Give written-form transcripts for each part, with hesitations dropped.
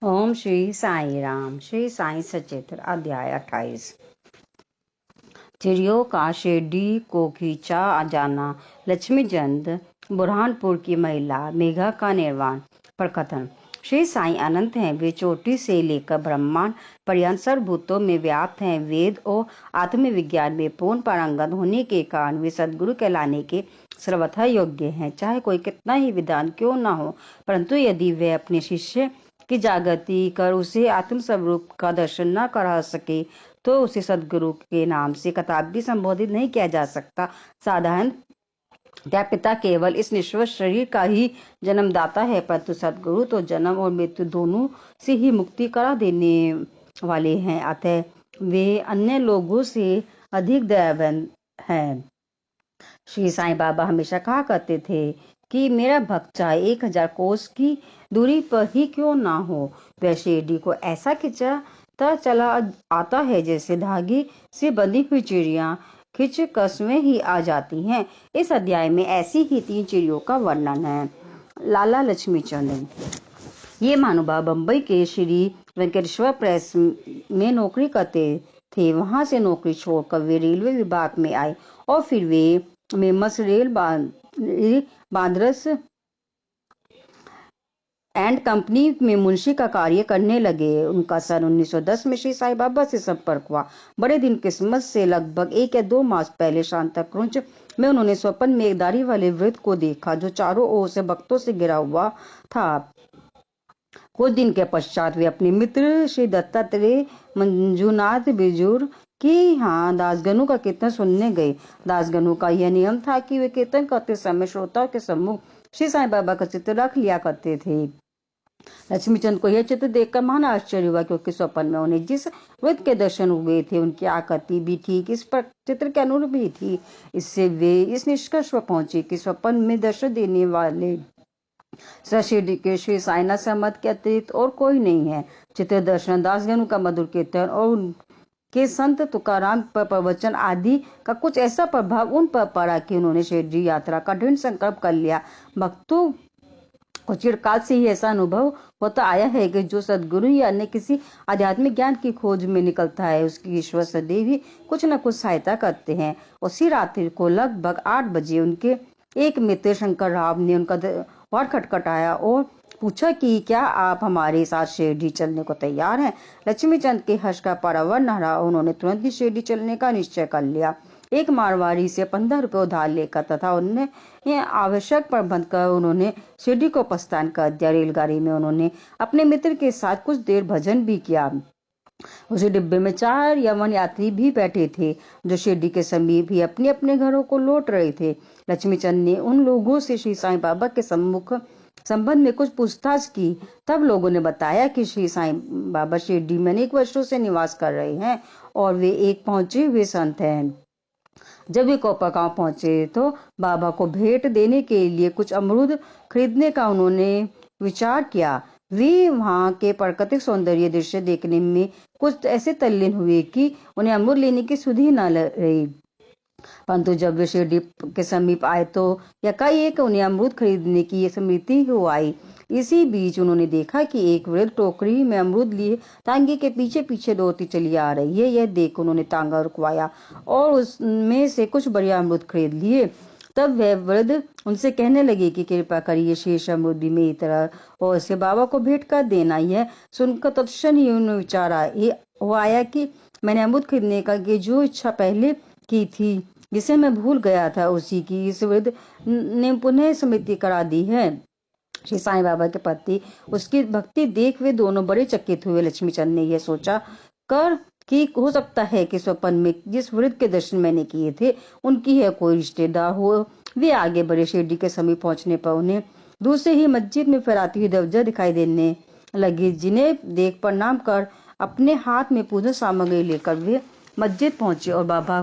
ओम श्री साई राम। श्री साई सचेतर। अध्याय 28। चिड़ियों का शिरडी को खींचा जाना। लक्ष्मीचंद बुरहानपुर की महिला मेघा का निर्वाण पर कथन। श्री साई अनंत हैं। वे चोटी से लेकर ब्रह्मांड पर्यंत सर्वभूतों में व्याप्त हैं। वेद और आत्मविज्ञान में पूर्ण पारंगत होने के कारण वे सद्गुरु कहलाने के सर्वथा योग्य हैं। चाहे कोई कितना ही विद्वान क्यों न हो, परंतु यदि वे अपने शिष्य की जागृति कर उसे आत्म स्वरूप का दर्शन न करा सके तो उसे सदगुरु के नाम से कदापि संबोधित नहीं किया जा सकता। साधारण पिता केवल इस निश्चल शरीर का ही जन्मदाता है, परंतु सदगुरु तो जन्म और मृत्यु दोनों से ही मुक्ति करा देने वाले हैं। अतः वे अन्य लोगों से अधिक दयावान हैं। श्री साईं बाबा हमेशा कहा करते थे कि मेरा भक्त चाहे 1000 कोस की दूरी पर ही क्यों ना हो, वह शिरडी को ऐसा खिंचता चला आता है जैसे धागे से बंधी हुई चिड़िया खिंच कसमें ही आ जाती हैं। इस अध्याय में ऐसी ही 3 चिड़ियों का वर्णन है। लाला लक्ष्मीचंद। ये महानुभाव बम्बई के श्री वेंकटेश्वर प्रेस में नौकरी करते थे। वहां से नौकरी छोड़कर वे रेलवे विभाग में आए और फिर वे मेमस रेल बांद्रस एंड कंपनी में मुंशी का कार्य करने लगे। उनका सन 1910 में श्री साईं बाबा से संपर्क हुआ। बड़े दिन किस्मत से लगभग 1 या 2 मास पहले शांताक्रुंज में उन्होंने स्वप्न में एक दाढ़ी वाले वृद्ध को देखा जो चारों ओर से भक्तों से घिरा हुआ था। कुछ दिन के पश्चात वे अपने मित्र श्री दत्तात्रेय मंजूनाथ बिजूर कि यहाँ दासगणु का कीर्तन सुनने गए। दासगणु का यह नियम था कि वे कीर्तन करते समय श्रोताओं के सम्मुख श्री साईं बाबा का चित्र रख लिया करते थे। लक्ष्मीचंद को यह चित्र देखकर महान आश्चर्य हुआ, क्योंकि स्वप्न में उन्हें जिस वृत्त के दर्शन हुए थे उनकी आकृति भी ठीक इस पर चित्र के अनुरूप ही थी। इससे वे इस निष्कर्ष पर पहुंचे कि स्वप्न में दर्शन देने वाले शिरडी के श्री साईनाथ समद के अतिरिक्त और कोई नहीं है। चित्र दर्शन, दासगणु का मधुर कीर्तन और उनके संत तुकाराम पर प्रवचन आदि का कुछ ऐसा प्रभाव उन पर पड़ा कि उन्होंने शिरडी यात्रा का दृढ़ संकल्प कर लिया। भक्तों को चिरकाल से ही ऐसा अनुभव होता आया है कि जो सदगुरु या अन्य किसी आध्यात्मिक ज्ञान की खोज में निकलता है उसकी ईश्वर सदैव ही कुछ न कुछ सहायता करते हैं। उसी रात्रि को लगभग 8 बजे उनके एक मित्र शंकर राव ने उनका द्वार खटखटाया और पूछा कि क्या आप हमारे साथ शिरडी चलने को तैयार हैं। लक्ष्मीचंद के हर्ष का पारावार न रहा। उन्होंने तुरंत ही शिरडी चलने का निश्चय कर लिया। एक मारवाड़ी से 15 रुपए उधार लेकर तथा उन्हें आवश्यक प्रबंध कर उन्होंने शिरडी को प्रस्थान कर दिया। रेलगाड़ी में उन्होंने अपने मित्र के साथ कुछ देर भजन भी किया। उसी डिब्बे में 4 यवन यात्री भी बैठे थे जो शिरडी के समीप ही अपने अपने घरों को लौट रहे थे। लक्ष्मीचंद ने उन लोगों से श्री साईं बाबा के संबंध में कुछ पूछताछ की। तब लोगों ने बताया कि श्री साईं बाबा शिरडी में अनेक वर्षों से निवास कर रहे हैं और वे एक पहुंचे हुए संत हैं। जब वे कोपा गांव पहुंचे तो बाबा को भेंट देने के लिए कुछ अमरूद खरीदने का उन्होंने विचार किया। वे वहां के प्राकृतिक सौंदर्य दृश्य देखने में कुछ ऐसे तल्लीन हुए कि उन्हें अमरूद लेने की सुधि न रही। परंतु जब वे शिरडी के समीप आए तो एकाएक उन्हें अमरूद खरीदने की स्मृति हो आई। इसी बीच उन्होंने देखा कि एक वृद्ध टोकरी में अमरूद लिए तांगे के पीछे पीछे दौड़ती चली आ रही है। यह देख उन्होंने तांगा रुकवाया और उसमें से कुछ बढ़िया अमरूद खरीद लिए। तब वह वृद्ध उनसे कहने लगे कि कृपा करिए शेष अमरूद भी मेरी तरह और इसे बाबा को भेंट कर देना। यह सुनकर तत्क्षण ही उन्हें विचार आया कि मैंने अमरूद खरीदने का जो इच्छा पहले की थी जिसे मैं भूल गया था, उसी की इस वृद्ध ने पुनः स्मृति करा दी है। श्री साईं बाबा के प्रति उसकी भक्ति देख वे दोनों बड़े चकित हुए। लक्ष्मीचंद ने यह सोचा कर कि हो सकता है कि स्वप्न में जिस वृद्ध के दर्शन मैंने किए थे उनकी है कोई रिश्तेदार हो। वे आगे बढ़े। शिरडी के समीप पहुंचने पर उन्हें दूर से ही मस्जिद में फहराती हुई ध्वजा दिखाई देने लगी, जिन्हें देख प्रणाम कर अपने हाथ में पूजन सामग्री लेकर वे मस्जिद पहुंचे और बाबा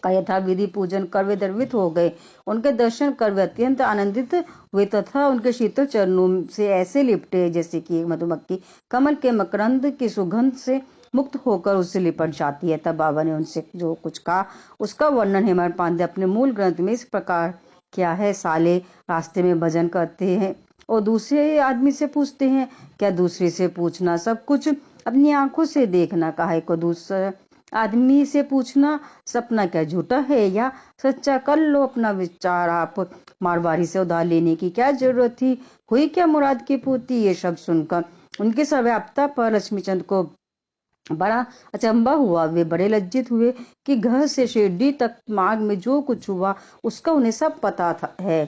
का यथाविधि पूजन कर वे द्रवित हो गए। उनके दर्शन कर वे अत्यंत आनंदित हुए तथा उनके शीतल चरणों से ऐसे लिपटे जैसे कि एक मधुमक्खी कमल के मकरंद की सुगंध से मुक्त होकर उससे लिपट जाती है। तब बाबा ने उनसे जो कुछ कहा उसका वर्णन हेमंत पांडे अपने मूल ग्रंथ में इस प्रकार किया है। साले रास्ते में भजन करते हैं और दूसरे आदमी से पूछते हैं। क्या दूसरे से पूछना सब कुछ? अपनी आंखों से देखना काहे को दूसरा आदमी से पूछना? सपना क्या झूठा है या सच्चा? कर लो अपना विचार आप। मारवाड़ी से उधार लेने की क्या जरूरत थी? हुई क्या मुराद की पूर्ति? ये शब्द सुनकर उनकी सर्वव्यापता पर लक्ष्मीचंद को बड़ा अचंभा हुआ। वे बड़े लज्जित हुए कि घर से शिरडी तक मार्ग में जो कुछ हुआ उसका उन्हें सब पता है।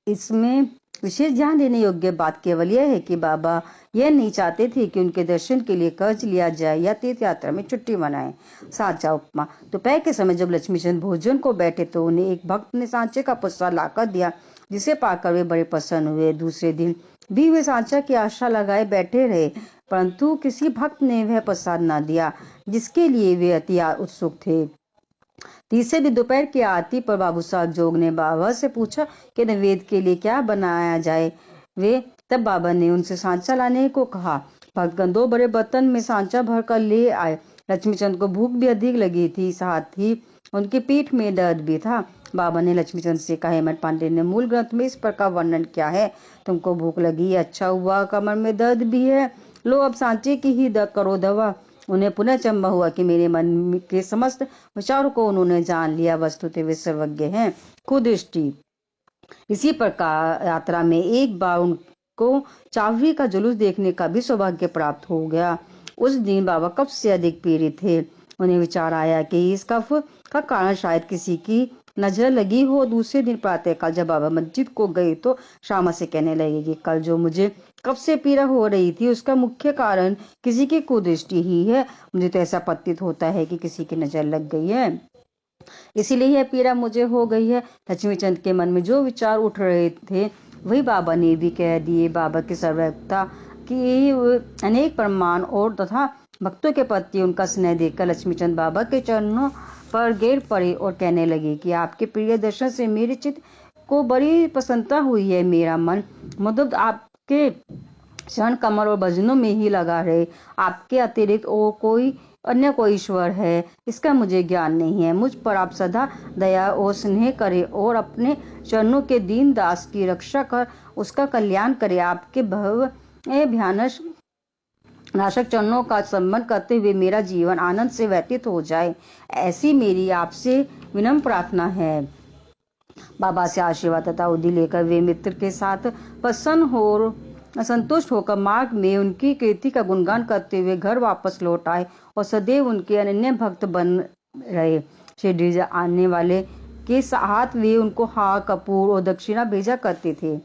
इसमें विशेष ध्यान देने योग्य बात केवल यह है कि बाबा यह नहीं चाहते थे कि उनके दर्शन के लिए कर्ज लिया जाए या तीर्थ यात्रा में छुट्टी मनाएं। सांचा उपमा। दोपहर के समय जब लक्ष्मीचंद भोजन को बैठे तो उन्हें एक भक्त ने सांचे का पुस्सा लाकर दिया, जिसे पाकर वे बड़े प्रसन्न हुए। दूसरे दिन भी वे सांचा की आशा लगाए बैठे रहे, परंतु किसी भक्त ने वह प्रसाद न दिया जिसके लिए वे अति उत्सुक थे। तीसरे दिन दोपहर की आरती पर बाबू साहब जोग ने बाबा से पूछा कि नैवेद्य के लिए क्या बनाया जाए। वे तब बाबा ने उनसे सांचा लाने को कहा। भक्तगण 2 बड़े बर्तन में सांचा भर कर ले आए। लक्ष्मीचंद को भूख भी अधिक लगी थी, साथ ही उनकी पीठ में दर्द भी था। बाबा ने लक्ष्मीचंद से कहा, हेमंत पांडे ने मूल ग्रंथ में इस प्रकार वर्णन किया है। तुमको भूख लगी, अच्छा हुआ, कमर में दर्द भी है, लो अब सांचे की ही करो दवा। उन्हें पुनः अचंभा हुआ कि मेरे मन के समस्त विचारों को उन्होंने जान लिया। वस्तुतः वे सर्वज्ञ हैं। कुदृष्टि। इसी प्रकार यात्रा में एक बार उनको चावरी का जुलूस देखने का भी सौभाग्य प्राप्त हो गया। उस दिन बाबा कफ से अधिक पीड़ित थे। उन्हें विचार आया कि इस कफ का कारण शायद किसी की नजर लगी हो। दूसरे दिन प्रातःकाल जब बाबा मस्जिद को गए तो श्यामा से कहने लगे कि कल जो मुझे कब से पीड़ा हो रही थी उसका मुख्य कारण किसी की कुदृष्टि ही है। मुझे तो ऐसा प्रतीत होता है कि किसी की नजर लग गई है, इसीलिए यह पीड़ा मुझे हो गई है। लक्ष्मीचंद के मन में जो विचार उठ रहे थे वही बाबा ने भी कह दिए। बाबा की सर्वज्ञता की अनेक प्रमाण और तथा भक्तों के प्रति उनका स्नेह देखकर लक्ष्मीचंद बाबा के चरणों पर गिर पड़े और कहने लगे कि आपके प्रिय दर्शन से मेरे चित्त को बड़ी प्रसन्नता हुई है। मेरा मन मतलब आपके चरण कमल और भजनों में ही लगा रहे। आपके अतिरिक्त और कोई अन्य कोई ईश्वर है इसका मुझे ज्ञान नहीं है। मुझ पर आप सदा दया और स्नेह करें और अपने चरणों के दीन दास की रक्षा कर उसका कल्याण करें। आपके भव भयानक नाशक चरणों का संबंध करते हुए मेरा जीवन आनंद से व्यतीत हो जाए, ऐसी मेरी आपसे विनम्र प्रार्थना है। बाबा से आशीर्वाद तथा उदी लेकर वे मित्र के साथ प्रसन्न हो संतुष्ट होकर मार्ग में उनकी कीर्ति का गुणगान करते हुए घर वापस लौट आए और सदैव उनके अनन्य भक्त बन रहे। शिरडी आने वाले के साथ वे उनको हार कपूर और दक्षिणा भेजा करते थे।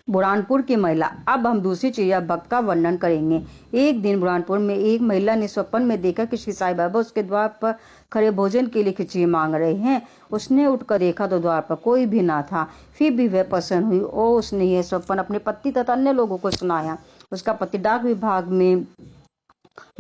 बुरहानपुर की महिला। अब हम दूसरी चिड़िया भक्त का वर्णन करेंगे। एक दिन बुरहानपुर में एक महिला ने स्वप्न में देखा कि श्री साईं बाबा उसके द्वार पर खड़े भोजन के लिए खिचड़ी मांग रहे हैं। उसने उठकर देखा तो द्वार पर कोई भी ना था। फिर भी वह प्रसन्न हुई और उसने यह स्वप्न अपने पति तथा अन्य लोगों को सुनाया। उसका पति डाक विभाग में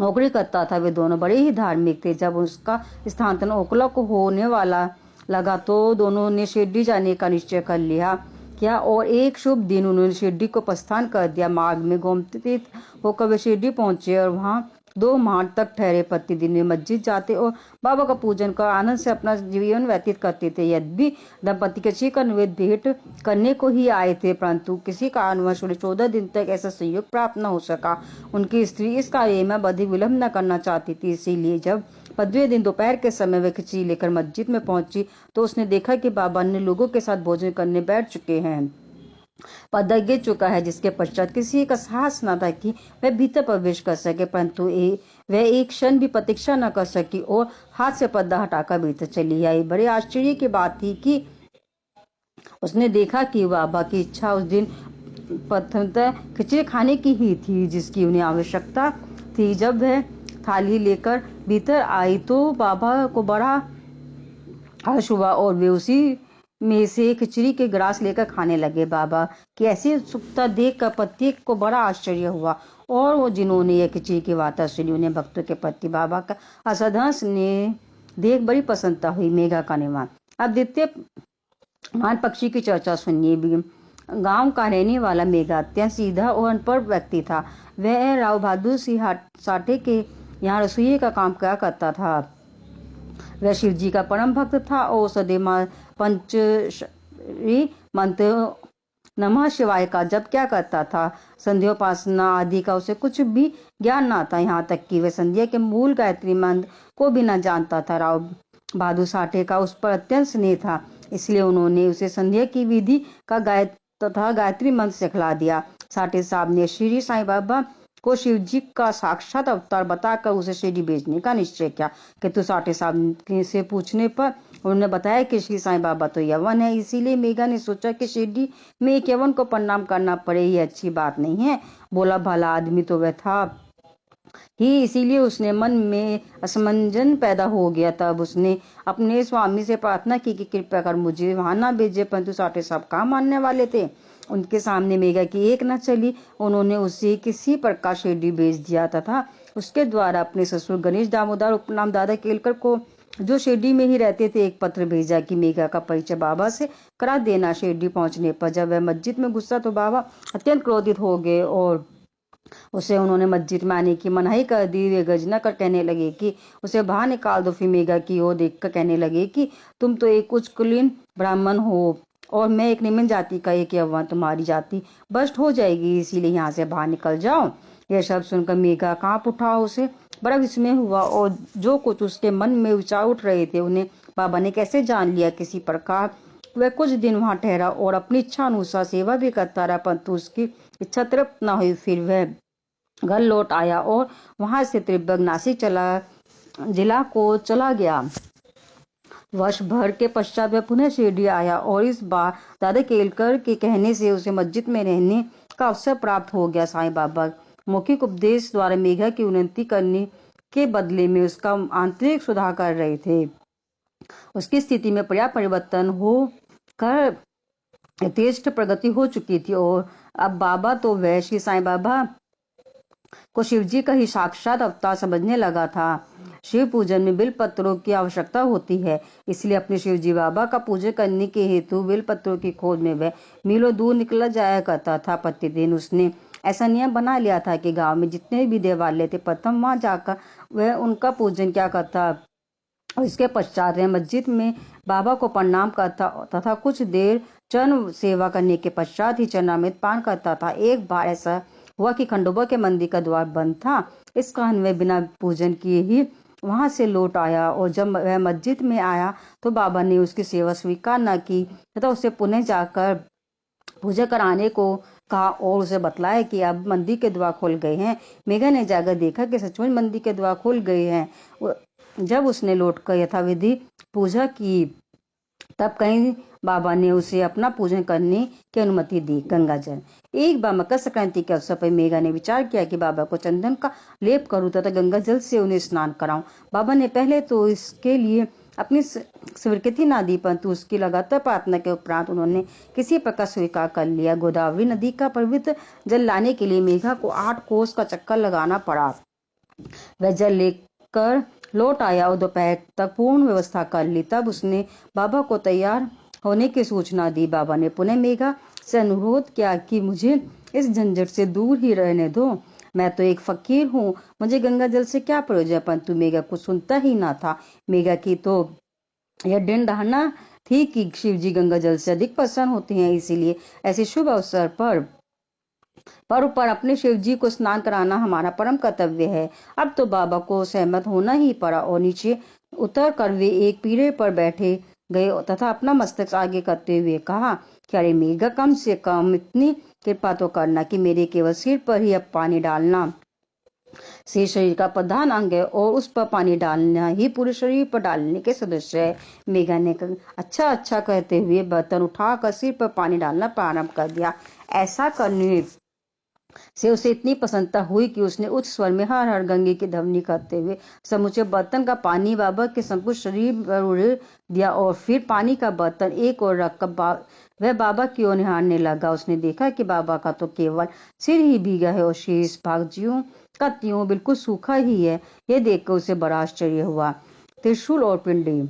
नौकरी करता था। वे दोनों बड़े ही धार्मिक थे। जब उसका स्थानांतरण ओखला को होने वाला लगा तो दोनों ने शिरडी जाने का निश्चय कर लिया और एक शुभ दिन उन्होंने शिरडी को प्रस्थान कर दिया। मार्ग में गोमतीर्थ होकर वे शिरडी पहुंचे और वहां 2 माह तक ठहरे। प्रतिदिन वे मस्जिद जाते और बाबा का पूजन कर आनंद से अपना जीवन व्यतीत करते थे। यद्यपि दंपति खिचड़ी का नैवेद्य भेंट करने को ही आए थे, परंतु किसी कारणवश उन्हें 14 दिन तक ऐसा संयोग प्राप्त न हो सका। उनकी स्त्री इस कार्य में अधिक विलंब न करना चाहती थी, इसीलिए जब 15वें दिन दोपहर के समय वह खिचड़ी लेकर मस्जिद में पहुंची तो उसने देखा कि बाबा अन्य लोगों के साथ भोजन करने बैठ चुके हैं। पर्दा गिर चुका है, जिसके पश्चात किसी का साहस न था कि वह भीतर प्रवेश कर सके, परंतु वह एक क्षण भी प्रतीक्षा न कर सकी और हाथ से पर्दा हटाकर भीतर चली आई। बड़े आश्चर्य की बात थी कि उसने देखा कि बाबा की इच्छा उस दिन प्रथमतः खिचड़ी खाने की ही थी, जिसकी उन्हें आवश्यकता थी। जब वह थाली लेकर भीतर आई तो बाबा को बड़ा हर्ष हुआ और वे उसी में से खिचड़ी के ग्रास लेकर खाने लगे। बाबा की ऐसी उत्सुकता देखकर प्रत्येक को बड़ा आश्चर्य हुआ और वो जिन्होंने यह खिचड़ी की वार्ता सुनी उन्हें भक्तों के प्रति बाबा का असाधारण स्नेह देख बड़ी प्रसन्नता हुई। मेघा का निवान। अब द्वितीय मान पक्षी की चर्चा सुनिए। भी गांव का रहने वाला मेघा अत्यंत सीधा और अनपढ़ व्यक्ति था। वह राव बहादुर सिंह साठे के यहाँ रसोई का काम क्या करता था। वह शिव जी का परम भक्त था और सदैव पंचरी मंत्र नमः शिवाय का जप क्या करता था। संध्योपासना आदि का उसे कुछ भी ज्ञान ना था, यहाँ तक कि वह संध्या के मूल गायत्री मंत्र को भी न जानता था। राव बहादुर साठे का उस पर अत्यंत स्नेह था, इसलिए उन्होंने उसे संध्या की विधि का तथा गायत्री मंत्र सिखला दिया। साठे साहब ने श्री साईं बाबा को शिव जी का साक्षात अवतार बताकर उसे शिरडी भेजने का निश्चय किया। किंतु साठे साहब से पूछने पर उन्होंने बताया कि श्री साईं बाबा तो यवन है, इसीलिए मेघा ने सोचा कि शिरडी में एक यवन को प्रणाम करना पड़े, ये अच्छी बात नहीं है। बोला भला आदमी तो वह था ही, इसीलिए उसने मन में असमंजन पैदा हो गया। तब उसने अपने स्वामी से प्रार्थना की कि कृपया कर मुझे वहां ना भेजे, परंतु साठे साहब कहाँ मानने वाले थे। उनके सामने मेघा की एक न चली। उन्होंने उसे किसी प्रकार शिरडी भेज दिया तथा उसके द्वारा अपने ससुर गणेश दामोदर उपनाम दादा केलकर को, जो शिरडी में ही रहते थे, एक पत्र भेजा कि मेघा का परिचय बाबा से करा देना। शिरडी पहुंचने पर जब वह मस्जिद में घुसा तो बाबा अत्यंत क्रोधित हो गए और उसे उन्होंने मस्जिद में आने की मनाही कर दी। वे गर्जना कर कहने लगे कि उसे बाहर निकाल दो। फिर मेघा की ओर देखकर कहने लगे कि तुम तो एक उच्च कुलीन ब्राह्मण हो और मैं एक निम्न जाति का एक यौवन, तुम्हारी जाति भ्रष्ट हो जाएगी, इसीलिए यहाँ से बाहर निकल जाओ। यह शब्द सुनकर मेघा कांप उठा, उसे बड़ा विस्मय हुआ और जो कुछ उसके मन में विचार उठ रहे थे उन्हें बाबा ने कैसे जान लिया। किसी प्रकार वह कुछ दिन वहां ठहरा और अपनी इच्छा अनुसार सेवा भी करता रहा, परंतु उसकी इच्छा तृप्त न हुई। फिर वह घर लौट आया और वहां से त्रिभंग नासिक जिला को चला गया। वर्ष भर के पश्चात वह पुनः शिरडी आया और इस बार दादा केलकर के कहने से उसे मस्जिद में रहने का अवसर प्राप्त हो गया। साईं बाबा मौखिक उपदेश द्वारा मेघा की उन्नति करने के बदले में उसका आंतरिक सुधार कर रहे थे। उसकी स्थिति में पर्याप्त परिवर्तन हो कर यथेष्ट प्रगति हो चुकी थी और अब बाबा तो वह श्री साईं बाबा को शिव जी का ही साक्षात अवतार समझने लगा था। शिव पूजन में बिल पत्रों की आवश्यकता होती है, इसलिए अपने शिव जी बाबा का पूजन करने के हेतु बिल पत्रों की खोज में वह मीलों दूर निकला जाया करता था। प्रतिदिन उसने ऐसा नियम बना लिया था कि गांव में जितने भी देवालय थे, प्रथम वहां जाकर वह उनका पूजन क्या करता और इसके पश्चात वह मस्जिद में बाबा को प्रणाम करता तथा कुछ देर चरण सेवा करने के पश्चात ही चरणामृत पान करता था। एक बार ऐसा हुआ कि खंडोबा के मंदिर का द्वार बंद था, इस कारण वह बिना पूजन किए ही वहां से लौट आया और जब वह मस्जिद में आया तो बाबा ने उसकी सेवा स्वीकार न की तथा उसे पुनः जाकर पूजा कराने को कहा और उसे बतलाया कि अब मंदिर के द्वार खुल गए हैं। मेघा ने जाकर देखा कि सचमुच मंदिर के द्वार खुल गए हैं। जब उसने लौटकर यथाविधि पूजा की तब कहीं बाबा ने उसे अपना पूजन करने की अनुमति दी। गंगा जल। एक बार मकर संक्रांति के अवसर पर मेघा ने विचार किया कि बाबा को चंदन का लेप करूं तथा गंगा जल से उन्हें स्नान कराऊं। बाबा ने पहले तो इसके लिए अपनी स्वीकृति ना दी, परंतु उसकी लगातार प्रार्थना के उपरांत उन्होंने किसी प्रकार स्वीकार कर लिया। गोदावरी नदी का पवित्र जल लाने के लिए मेघा को 8 कोस का चक्कर लगाना पड़ा। वह जल लेकर लौट आया और दोपहर तक पूर्ण व्यवस्था कर ली। तब उसने बाबा को तैयार होने की सूचना दी। बाबा ने पुनः मेघा से अनुरोध किया कि मुझे इस झंझट से दूर ही रहने दो, मैं तो एक फकीर हूँ, मुझे गंगा जल से क्या प्रयोजन। परंतु मेघा कुछ सुनता ही ना था। मेघा की तो यह दृढ़ धारणा थी कि शिव जी गंगा जल से अधिक प्रसन्न होते हैं, इसीलिए ऐसे शुभ अवसर पर अपने शिव जी को स्नान कराना हमारा परम कर्तव्य है। अब तो बाबा को सहमत होना ही पड़ा और नीचे उतर कर वे एक पीढ़े पर बैठे गए तथा अपना मस्तक आगे करते हुए कहा कि अरे मेघा, कम से कम इतनी कृपा तो करना कि मेरे केवल सिर पर ही अब पानी डालना। सिर शरीर का प्रधान अंग है और उस पर पानी डालना ही पूरे शरीर पर डालने के सदस्य है। मेघा ने अच्छा अच्छा कहते हुए बर्तन उठाकर सिर पर पानी डालना प्रारंभ कर दिया। ऐसा करने से उसे इतनी प्रसन्नता हुई कि उसने उच्च स्वर में हर हर गंगे की ध्वनि करते हुए समूचे बर्तन का पानी बाबा के संकुच शरीर पर उड़ेल दिया और फिर पानी का बर्तन एक और रखकर वह बाबा की ओर निहारने लगा। उसने देखा कि बाबा का तो केवल सिर ही भीगा है और शेष भाग ज्यों का त्यों बिल्कुल सूखा ही है। यह देखकर उसे बड़ा आश्चर्य हुआ। त्रिशूल और पिंडी।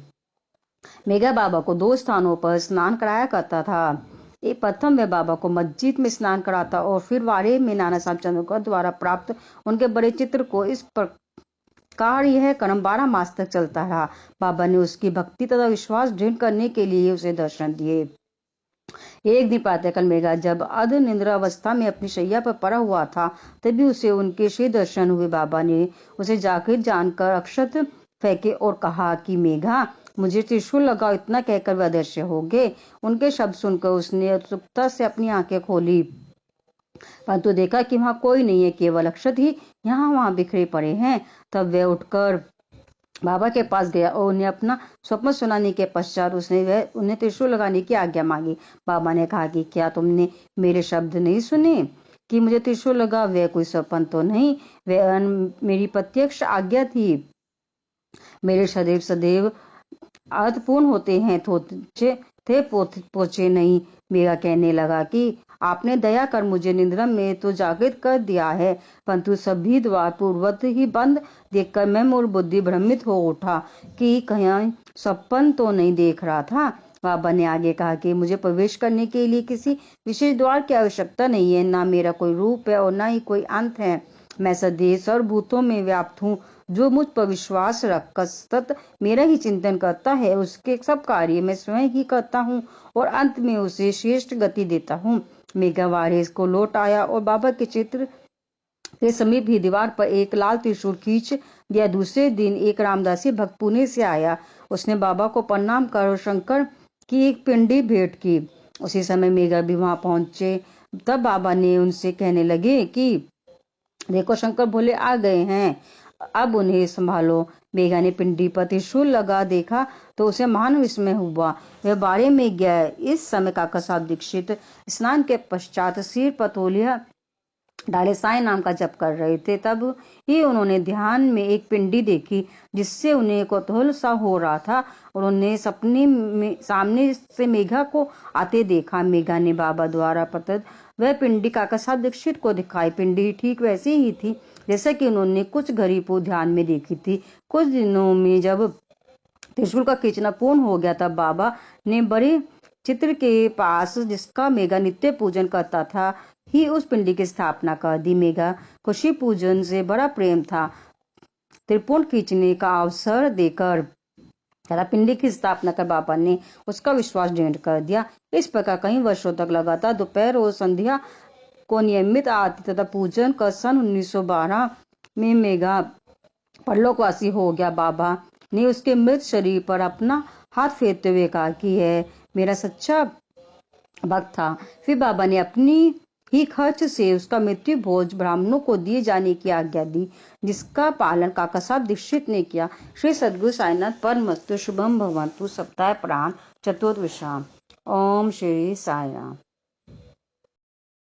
मेघा बाबा को 2 स्थानों पर स्नान कराया करता था। एक प्रथम वह बाबा को मस्जिद में स्नान कराता और फिर वारे में नाना साहब चंद्रकर द्वारा प्राप्त उनके बड़े चित्र को। इस प्रकार यह क्रम 12 मास तक चलता रहा। बाबा ने उसकी भक्ति तथा विश्वास दृढ़ करने के लिए उसे दर्शन दिए। एक दिन प्रातःकाल मेघा जब अर्ध निद्रावस्था में अपनी शैया पर पड़ा हुआ था, तभी उसे उनके श्री दर्शन हुए। बाबा ने उसे जागृत जानकर अक्षत फेंके और कहा कि मेघा, मुझे त्रिशूल लगाओ। इतना कहकर वे अदृश्य हो गए। उनके शब्द सुनकर उसने उत्सुकता से अपनी आंखें खोली, परंतु देखा कि वहां कोई नहीं है, केवल अक्षत ही यहाँ वहां बिखरे पड़े हैं। तब वह उठकर बाबा के पास गया और उन्हें अपना स्वप्न सुनाने के पश्चात उसने उन्हें त्रिशूल लगाने की आज्ञा मांगी। बाबा ने कहा कि क्या तुमने मेरे शब्द नहीं सुने कि मुझे त्रिशूल लगा? वह कोई स्वप्न तो नहीं, वह मेरी प्रत्यक्ष आज्ञा थी। मेरे सदैव सदैव अर्थपूर्ण होते हैं, थे पोचे नहीं। मेरा कहने लगा कि आपने दया कर मुझे निद्रा में तो जागृत कर दिया है, परंतु सभी द्वार पूर्वत ही बंद देखकर मैं मूल बुद्धि भ्रमित हो उठा कि कहीं सपन तो नहीं देख रहा था। बाबा ने आगे कहा कि मुझे प्रवेश करने के लिए किसी विशेष द्वार की आवश्यकता नहीं है, ना मेरा कोई रूप है और ना ही कोई अंत है। मैं सदैव सर्वभूतों में व्याप्त हूँ। जो मुझ पर विश्वास रखकर सतत मेरा ही चिंतन करता है, उसके सब कार्य मैं स्वयं ही करता हूँ और अंत में उसे श्रेष्ठ गति देता हूँ। मेघावारिस को लौट आया और बाबा के चित्र के समीप ही दीवार पर एक लाल त्रिशूल खींच दिया। दूसरे दिन एक रामदासी भक्त पुणे से आया। उसने बाबा को प्रणाम कर शंकर की एक पिंडी भेंट की। उसी समय मेघा भी वहां पहुंचे। तब बाबा ने उनसे कहने लगे कि देखो, शंकर भोले आ गए हैं, अब उन्हें संभालो। मेघा ने पिंडी पर त्रिशूल लगा देखा तो उसे महान विस्मय हुआ। वह बाड़े में गया। इस समय काका साहब दीक्षित स्नान के पश्चात सिर पर तौलिया डाले साई नाम का जप कर रहे थे। तब ही उन्होंने ध्यान में एक पिंडी देखी जिससे उन्हें कौतूहल सा हो रहा था और उन्हें सपने में सामने से मेघा को आते देखा। मेघा ने बाबा द्वारा प्रदत्त वह पिंडी काका साहब दीक्षित को दिखाई। पिंडी ठीक वैसी ही थी जैसा कि उन्होंने कुछ घड़ी पूर्व ध्यान में देखी थी। कुछ दिनों में जब त्रिशूल का खींचना पूर्ण हो गया तब बाबा ने बड़े चित्र के पास, जिसका मेघा नित्य पूजन करता था, ही उस पिंडी की स्थापना कर दी। मेघा को शिव पूजन से बड़ा प्रेम था। त्रिपुण खींचने का अवसर देकर तथा पिंडी की स्थापना कर बाबा ने उसका विश्वास दृढ़ कर दिया। इस प्रकार कई वर्षों तक लगातार दोपहर और संध्या को नियमित आरती तथा पूजन कर सन 1912 में मेघा परलोकवासी हो गया। बाबा ने उसके मृत शरीर पर अपना हाथ फेरते हुए कहा कि यह मेरा सच्चा भक्त था। फिर बाबा ने अपनी ही खर्च से उसका मृत्यु भोज ब्राह्मणों को दिए जाने की आज्ञा दी, जिसका पालन काका साहब दीक्षित ने किया। श्री सद्गुरु साईनाथ परमस्तु। शुभम भवन्तु। सप्ताह प्राण चतुर्विश्राम। ओम श्री साईराम।